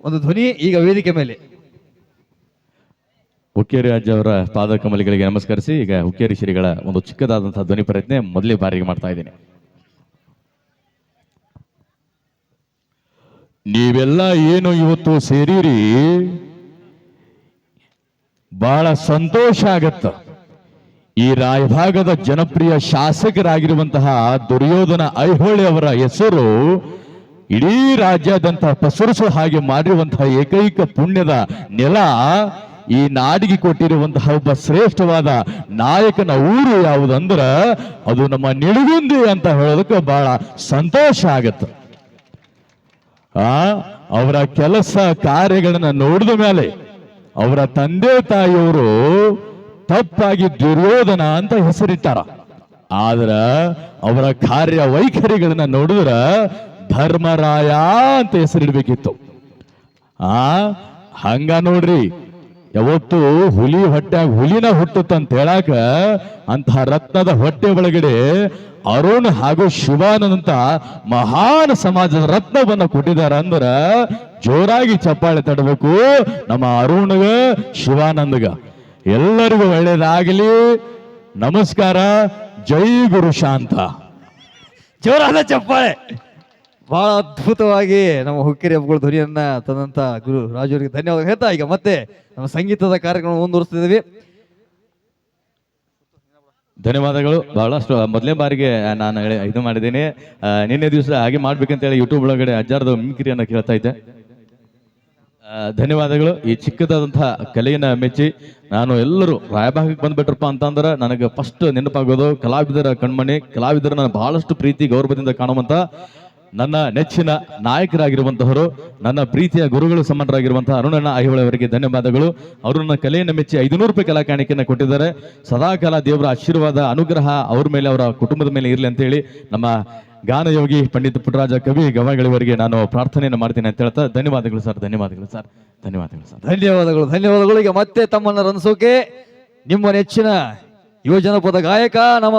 ಒಂದು ಧ್ವನಿ ಈಗ ವೇದಿಕೆ ಮೇಲೆ. ಹುಕ್ಕೇರಿ ಅಜ್ಜ ಅವರ ಪಾದ ಕಮಲಿಗಳಿಗೆ ನಮಸ್ಕರಿಸಿ ಈಗ ಹುಕ್ಕೇರಿ ಶ್ರೀಗಳ ಒಂದು ಚಿಕ್ಕದಾದಂತಹ ಧ್ವನಿ ಪ್ರಯತ್ನ ಮೊದಲೇ ಬಾರಿಗೆ ಮಾಡ್ತಾ ಇದ್ದೀನಿ. ನೀವೆಲ್ಲ ಏನು ಇವತ್ತು ಸೇರಿರಿ, ಬಹಳ ಸಂತೋಷ ಆಗತ್ತ. ಈ ರಾಯಭಾಗದ ಜನಪ್ರಿಯ ಶಾಸಕರಾಗಿರುವಂತಹ ದುರ್ಯೋಧನ ಐಹೊಳೆ ಅವರ ಹೆಸರು ಇಡೀ ರಾಜ್ಯಾದ್ಯಂತ ಪಸರಿಸೋ ಹಾಗೆ ಮಾಡಿರುವಂತಹ ಏಕೈಕ ಪುಣ್ಯದ ನೆಲ ಈ ನಾಡಿಗೆ ಕೊಟ್ಟಿರುವಂತಹ ಒಬ್ಬ ಶ್ರೇಷ್ಠವಾದ ನಾಯಕನ ಊರು ಯಾವುದಂದ್ರ ಅದು ನಮ್ಮ ನಿಡಗುಂದಿ ಅಂತ ಹೇಳೋದಕ್ಕೆ ಬಹಳ ಸಂತೋಷ ಆಗತ್ತ. ಅವರ ಕೆಲಸ ಕಾರ್ಯಗಳನ್ನ ನೋಡಿದ ಮೇಲೆ ಅವರ ತಂದೆ ತಾಯಿಯವರು ತಪ್ಪಾಗಿ ದುರ್ಯೋಧನ ಅಂತ ಹೆಸರಿಟ್ಟಾರ. ಆದ್ರ ಅವರ ಕಾರ್ಯ ವೈಖರಿಗಳನ್ನ ನೋಡಿದ್ರ ಧರ್ಮರಾಯ ಅಂತ ಹೆಸರಿಡ್ಬೇಕಿತ್ತು. ಹಂಗ ನೋಡ್ರಿ, ಯಾವತ್ತು ಹುಲಿ ಹೊಟ್ಟ್ಯಾಗ ಹುಲಿನ ಹುಟ್ಟುತ್ತಂತ ಹೇಳಾಕ ಅಂತಹ ರತ್ನದ ಹೊಟ್ಟೆ ಒಳಗಡೆ ಅರುಣ್ ಹಾಗೂ ಶಿವಾನಂದ್ ಅಂತ ಮಹಾನ್ ಸಮಾಜದ ರತ್ನವನ್ನ ಕೊಟ್ಟಿದಾರ ಅಂದ್ರ ಜೋರಾಗಿ ಚಪ್ಪಾಳೆ ತಡಬೇಕು ನಮ್ಮ ಅರುಣ್ಗ ಶಿವಾನಂದ್ಗ. ಎಲ್ಲರಿಗೂ ಒಳ್ಳೇದಾಗಲಿ. ನಮಸ್ಕಾರ. ಜೈ ಗುರು ಶಾಂತ. ಜೋರಾದ ಚಪ್ಪಾಳೆ. ಬಹಳ ಅದ್ಭುತವಾಗಿ ನಮ್ಮ ಹುಕ್ಕೇರಿ ಹಬ್ಬಗಳ ಧ್ವನಿಯನ್ನ ತಂದಂತ ಗುರು ರಾಜುವರಿಗೆ ಧನ್ಯವಾದ ಹೇಳ್ತಾ ಈಗ ಮತ್ತೆ ನಮ್ಮ ಸಂಗೀತದ ಕಾರ್ಯಕ್ರಮ ಮುಂದುವರಿಸ್ತಿದ್ದೀವಿ. ಧನ್ಯವಾದಗಳು. ಬಹಳಷ್ಟು ಮೊದಲನೇ ಬಾರಿಗೆ ನಾನು ಇದು ಮಾಡಿದ್ದೀನಿ. ನಿನ್ನೆ ದಿವಸ ಹಾಗೆ ಮಾಡ್ಬೇಕಂತೇಳಿ ಯೂಟ್ಯೂಬ್ ಒಳಗಡೆ ಅಜ್ಜಾರದ ಮಿಮಿಕ್ರಿಯನ್ನ ಕೇಳ್ತಾ ಇದ್ದೆ. ಧನ್ಯವಾದಗಳು. ಈ ಚಿಕ್ಕದಾದಂತಹ ಕಲೆಯನ್ನ ಮೆಚ್ಚಿ ನಾನು ಎಲ್ಲರೂ ರಾಯಭಾಗಕ್ಕೆ ಬಂದ್ಬಿಟ್ರಪ್ಪ ಅಂತಂದ್ರೆ ನನಗೆ ಫಸ್ಟ್ ನೆನಪಾಗೋದು ಕಲಾವಿದರ ಕಣ್ಮಣಿ, ಕಲಾವಿದರನ್ನ ಬಹಳಷ್ಟು ಪ್ರೀತಿ ಗೌರವದಿಂದ ಕಾಣುವಂತ ನನ್ನ ನೆಚ್ಚಿನ ನಾಯಕರಾಗಿರುವಂತಹವರು, ನನ್ನ ಪ್ರೀತಿಯ ಗುರುಗಳು ಸಮಾನರಾಗಿರುವಂತಹ ಅರುಣಣ್ಣ ಐಹೊಳೆ ಅವರಿಗೆ ಧನ್ಯವಾದಗಳು. ಅವರು ನನ್ನ ಕಲೆಯನ್ನು ಮೆಚ್ಚಿ 500 ರೂಪಾಯಿ ಕಲಾ ಕಾಣಿಕೆಯನ್ನು ಕೊಟ್ಟಿದ್ದಾರೆ. ಸದಾಕಾಲ ದೇವರ ಆಶೀರ್ವಾದ ಅನುಗ್ರಹ ಅವ್ರ ಮೇಲೆ, ಅವರ ಕುಟುಂಬದ ಮೇಲೆ ಇರಲಿ ಅಂತ ಹೇಳಿ ನಮ್ಮ ಗಾನಯೋಗಿ ಪಂಡಿತ ಪುಟ್ಟರಾಜ ಕವಿ ಗವಾಗಳಿವರಿಗೆ ನಾನು ಪ್ರಾರ್ಥನೆಯನ್ನು ಮಾಡ್ತೀನಿ ಅಂತ ಹೇಳ್ತಾ ಧನ್ಯವಾದಗಳು ಸರ್. ಧನ್ಯವಾದಗಳು ಸರ್. ಧನ್ಯವಾದಗಳು ಸರ್. ಧನ್ಯವಾದಗಳು. ಧನ್ಯವಾದಗಳು. ಈಗ ಮತ್ತೆ ತಮ್ಮನ್ನ ರಂಸೋಕೆ ನಿಮ್ಮ ನೆಚ್ಚಿನ ಯುವಜನಪದ ಗಾಯಕ ನಮ್ಮ